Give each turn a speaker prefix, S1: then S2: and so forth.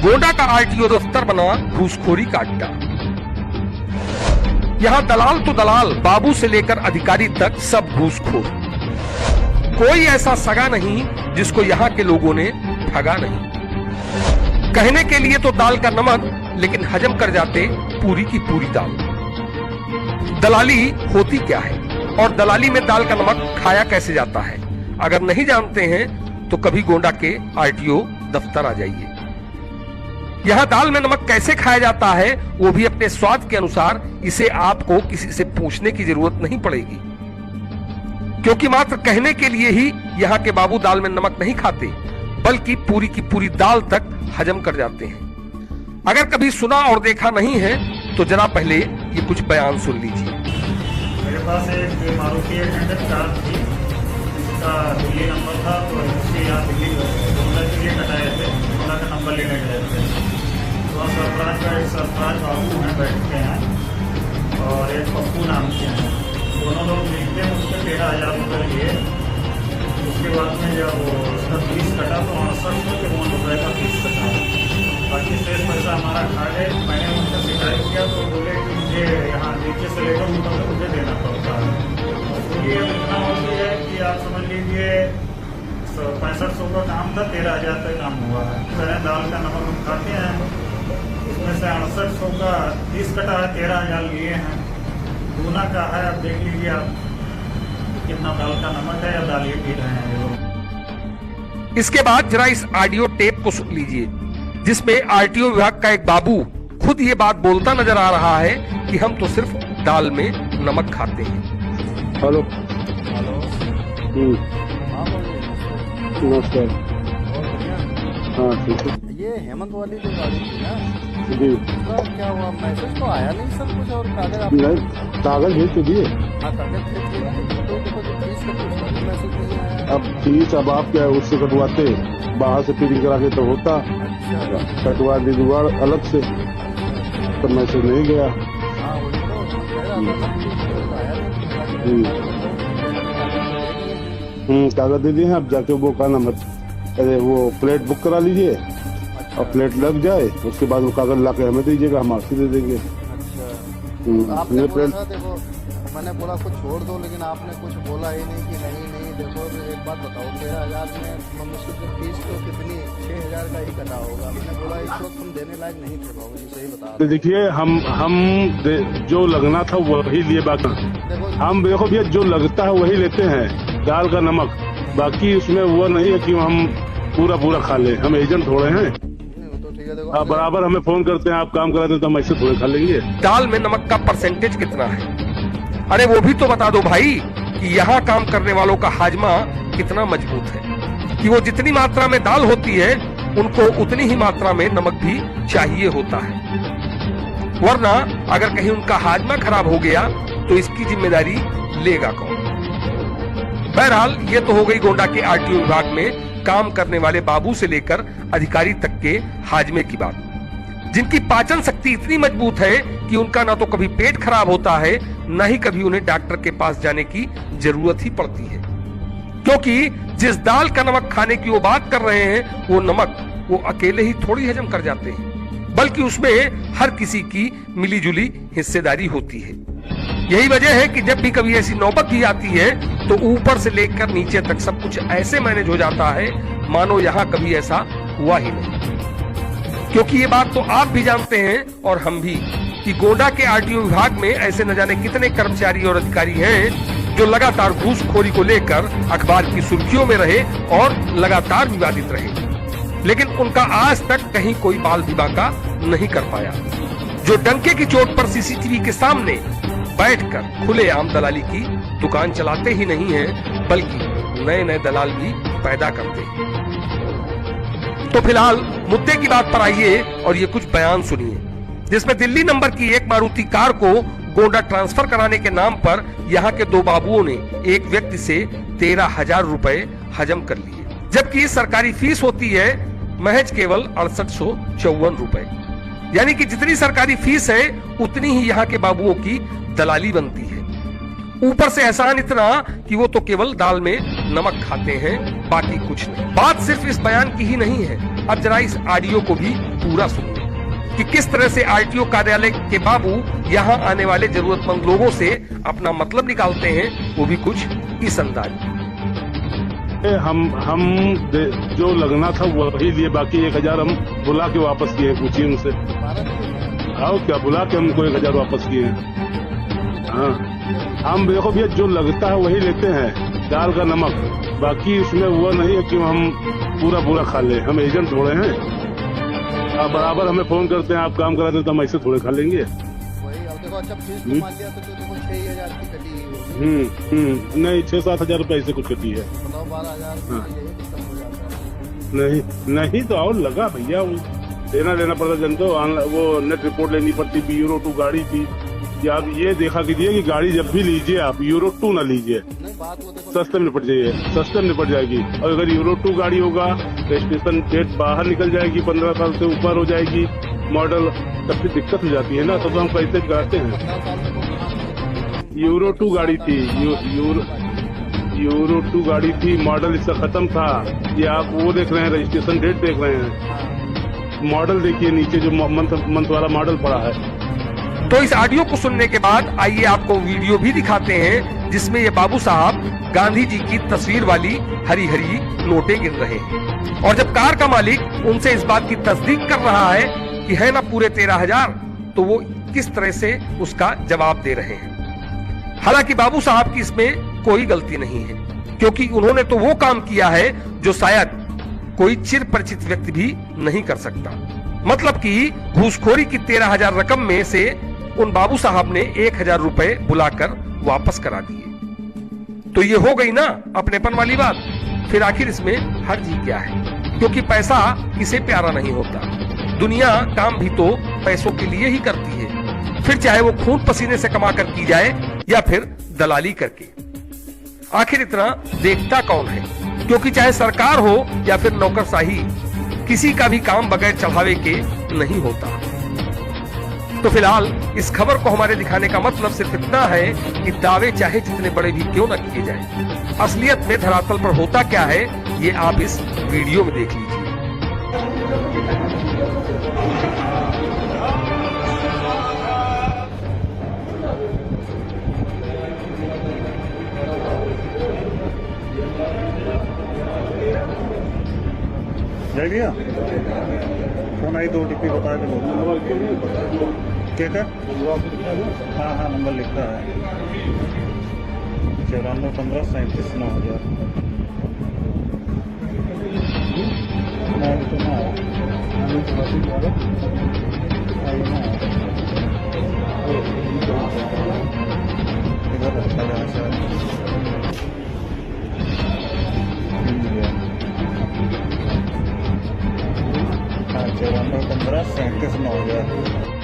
S1: गोंडा का आरटीओ दफ्तर बना घूसखोरी का अड्डा। यहाँ दलाल तो दलाल, बाबू से लेकर अधिकारी तक सब घूसखोर। कोई ऐसा सगा नहीं जिसको यहाँ के लोगों ने ठगा नहीं। कहने के लिए तो दाल का नमक, लेकिन हजम कर जाते पूरी की पूरी दाल। दलाली होती क्या है और दलाली में दाल का नमक खाया कैसे जाता है, अगर नहीं जानते हैं तो कभी गोंडा के आरटीओ दफ्तर आ जाइए। यहाँ दाल में नमक कैसे खाया जाता है वो भी अपने स्वाद के अनुसार, इसे आपको किसी से पूछने की जरूरत नहीं पड़ेगी, क्योंकि मात्र कहने के लिए ही यहाँ के बाबू दाल में नमक नहीं खाते, बल्कि पूरी की पूरी दाल तक हजम कर जाते हैं। अगर कभी सुना और देखा नहीं है तो जरा पहले ये कुछ बयान सुन लीजिए।
S2: मेरे पास एक मारुति 800 कार थी, इसका दिल्ली नंबर था, तो इससे यहाँ दिल्ली गोंडा के लिए कटाए थे, गोंडा का नंबर लेने गए थे। तो सरफराज बाबू हैं बैठते हैं और एक पप्पू नाम के हैं, दोनों लोग मिलते हैं। उसके 13,000 रुपये लिए। उसके बाद में जब उसका फीस कटा तो 68 रुपये का फीस कटा, बाकी शेष पैसा हमारा खा गए। मैंने उनसे शिकायत किया तो बोले कि मुझे यहाँ नीचे से लेकर ऊपर तक मुझे देना पड़ता है। तो ये इतना हो गया है कि आप समझ लीजिए 6500 का काम था, 13,000 का काम हुआ है। पहले दाल का नमक हम खाते हैं, उसमें से 6800 का फीस कटा है, 13,000 लिए हैं, दूना का है। आप देख लीजिए आप कितना दाल का नमक है या दाल ये पी रहे हैं लोग।
S1: इसके बाद जरा इस ऑडियो टेप को सुन लीजिए, जिसमें आरटीओ विभाग का एक बाबू खुद ये बात बोलता नजर आ रहा है कि हम तो सिर्फ दाल में नमक खाते हैं।
S3: हेलो
S4: हेलो,
S3: नमस्कार। हाँ ठीक है।
S4: ये हेमंत वाली जो गाड़ी थी ना,
S3: जी
S4: उसका क्या हुआ? मैसेज तो आया नहीं सर कुछ, और कागज आप
S3: नहीं, कागज भेज तो दिए।
S4: हाँ कागज भेज दिए, तो देखो जो फीस का कुछ मैसेज नहीं आया।
S3: अब फीस अब आप क्या उससे कटवाते, बाहर से प्रिंटिंग करा के तो होता,
S4: अच्छा,
S3: कटवा दी जुगाड़ अलग से, तो मैसेज नहीं गया।
S4: हाँ वही तो कह रहा था ना, आया नहीं।
S3: कागज दे दिए हैं। अब जाके वो का नंबर, अरे वो प्लेट बुक करा लीजिए, और प्लेट लग जाए उसके बाद वो कागज ला के हमें दीजिएगा, हम आपसे दे देंगे।
S4: अच्छा, आपने बोला था, देखो मैंने बोला कुछ छोड़ दो, लेकिन आपने कुछ बोला ही नहीं कि नहीं देखो एक बात बताओ, 13,000 में मुश्किल से फीस तो कितनी 6,000 का ही कटा होगा। मैंने बोला इस वक्त हम देने लायक नहीं थे बाबू जी, सही बता रहे।
S3: देखिए हम जो लगना था वही लिए, बाकी हम देखो भैया जो लगता है वही लेते हैं, दाल का नमक, बाकी उसमें वो नहीं है कि हम पूरा खा ले। हम एजेंट थोड़े हैं, आप बराबर हमें फोन करते हैं, आप काम कराते हैं तो हम ऐसे थोड़े खा लेंगे।
S1: दाल में नमक का परसेंटेज कितना है, अरे वो भी तो बता दो भाई, कि यहाँ काम करने वालों का हाजमा कितना मजबूत है, कि वो जितनी मात्रा में दाल होती है उनको उतनी ही मात्रा में नमक भी चाहिए होता है, वरना अगर कहीं उनका हाजमा खराब हो गया तो इसकी जिम्मेदारी लेगा कौन। बहरहाल ये तो हो गई गोंडा के आरटीओ विभाग में काम करने वाले बाबू से लेकर अधिकारी तक के हाजमे की बात, जिनकी पाचन शक्ति इतनी मजबूत है कि उनका ना तो कभी पेट खराब होता है, न ही कभी उन्हें डॉक्टर के पास जाने की जरूरत ही पड़ती है, क्योंकि जिस दाल का नमक खाने की वो बात कर रहे हैं वो नमक वो अकेले ही थोड़ी हजम कर जाते हैं, बल्कि उसमें हर किसी की मिलीजुली हिस्सेदारी होती है। यही वजह है कि जब भी कभी ऐसी नौबत भी आती है तो ऊपर से लेकर नीचे तक सब कुछ ऐसे मैनेज हो जाता है मानो यहाँ कभी ऐसा हुआ ही नहीं। क्योंकि ये बात तो आप भी जानते हैं और हम भी, कि गोंडा के आरटीओ विभाग में ऐसे न जाने कितने कर्मचारी और अधिकारी हैं जो लगातार घूसखोरी को लेकर अखबार की सुर्खियों में रहे और लगातार विवादित रहे, लेकिन उनका आज तक कहीं कोई बाल विवाह का नहीं कर पाया, जो डंके की चोट पर सीसीटीवी के सामने बैठकर खुलेआम दलाली की दुकान चलाते ही नहीं हैं, बल्कि नए दलाल भी पैदा करते हैं। तो फिलहाल मुद्दे की बात पर आइए और ये कुछ बयान सुनिए, जिसमें दिल्ली नंबर की एक मारुति कार को गोंडा ट्रांसफर कराने के नाम पर यहाँ के दो बाबुओं ने एक व्यक्ति से 13,000 रुपए हजम कर लिए, जबकि सरकारी फीस होती है महज केवल 6854 रुपए। यानी कि जितनी सरकारी फीस है उतनी ही यहाँ के बाबुओं की दलाली बनती है। ऊपर से एहसान इतना कि वो तो केवल दाल में नमक खाते हैं, बाकी कुछ नहीं। बात सिर्फ इस बयान की ही नहीं है, अब जरा इस ऑडियो को भी पूरा सुनिए कि किस तरह से आरटीओ कार्यालय के बाबू यहाँ आने वाले जरूरतमंद लोगों से अपना मतलब निकालते हैं, वो भी कुछ इस अंदाज में।
S3: हम जो लगना था वही लिए, बाकी 1000 हम बुला के वापस किए। पूछिए उनसे, आओ क्या बुला के हमको 1000 वापस किए। हाँ, हम देखो भैया जो लगता है वही लेते हैं, दाल का नमक, बाकी उसमें वो नहीं है कि हम पूरा खा ले। हम एजेंट थोड़े हैं, आप बराबर हमें फोन करते हैं, आप काम कराते हैं तो हम ऐसे थोड़े खा लेंगे।
S4: वही अब देखो, अच्छा फीस तो मान लिया तो देखो 6000 की कटी होगी।
S3: नहीं 6-7 हजार रुपए ऐसे कुछ कटी है।
S4: बताओ 12000 यही खत्म हो जाता है।
S3: नहीं तो और लगा भैया, वो लेना पड़ता जनता, वो नेट रिपोर्ट लेनी पड़ती थी। यूरो 2 गाड़ी थी, कि आप ये देखा कीजिए कि गाड़ी जब भी लीजिए आप यूरो 2 ना लीजिए, सस्ते में निपट जाइए, सस्ते में निपट जाएगी। और अगर यूरो 2 गाड़ी होगा रजिस्ट्रेशन डेट बाहर निकल जाएगी, 15 साल से ऊपर हो जाएगी मॉडल, तब फिर दिक्कत हो जाती है ना, तो हम कैसे कराते हैं। यूरो 2 गाड़ी थी, यूरो 2 गाड़ी थी, मॉडल इसका खत्म था। ये आप वो देख रहे हैं, रजिस्ट्रेशन डेट देख रहे हैं, मॉडल देखिए नीचे जो मंथ वाला मॉडल पड़ा है।
S1: तो इस ऑडियो को सुनने के बाद आइए आपको वीडियो भी दिखाते हैं, जिसमें ये बाबू साहब गांधी जी की तस्वीर वाली हरी हरी नोटें गिन रहे हैं। और जब कार का मालिक उनसे इस बात की तस्दीक कर रहा है कि है ना पूरे 13,000, तो वो किस तरह से उसका जवाब दे रहे हैं। हालांकि बाबू साहब की इसमें कोई गलती नहीं है, क्योंकि उन्होंने तो वो काम किया है जो शायद कोई चिर परिचित व्यक्ति भी नहीं कर सकता। मतलब कि घूसखोरी की 13,000 रकम में से उन बाबू साहब ने 1000 रुपए बुलाकर वापस करा दिए। तो ये हो गई ना अपनेपन वाली बात। फिर आखिर इसमें हर्जी क्या है, क्योंकि पैसा किसे प्यारा नहीं होता। दुनिया काम भी तो पैसों के लिए ही करती है, फिर चाहे वो खून पसीने से कमा कर की जाए या फिर दलाली करके। आखिर इतना देखता कौन है, क्योंकि चाहे सरकार हो या फिर नौकरशाही, किसी का भी काम बगैर चढ़ावे के नहीं होता। तो फिलहाल इस खबर को हमारे दिखाने का मतलब सिर्फ इतना है कि दावे चाहे जितने बड़े भी क्यों न किए जाएं, असलियत में धरातल पर होता क्या है ये आप इस वीडियो में देख लीजिए।
S2: ले लिया फोन आई, 2 टिप्पी बता के लो क्या क्या। हाँ नंबर लिखता है 94 15 37 9000। इधर रखा है शायद। हाँ 94 15 37 9000।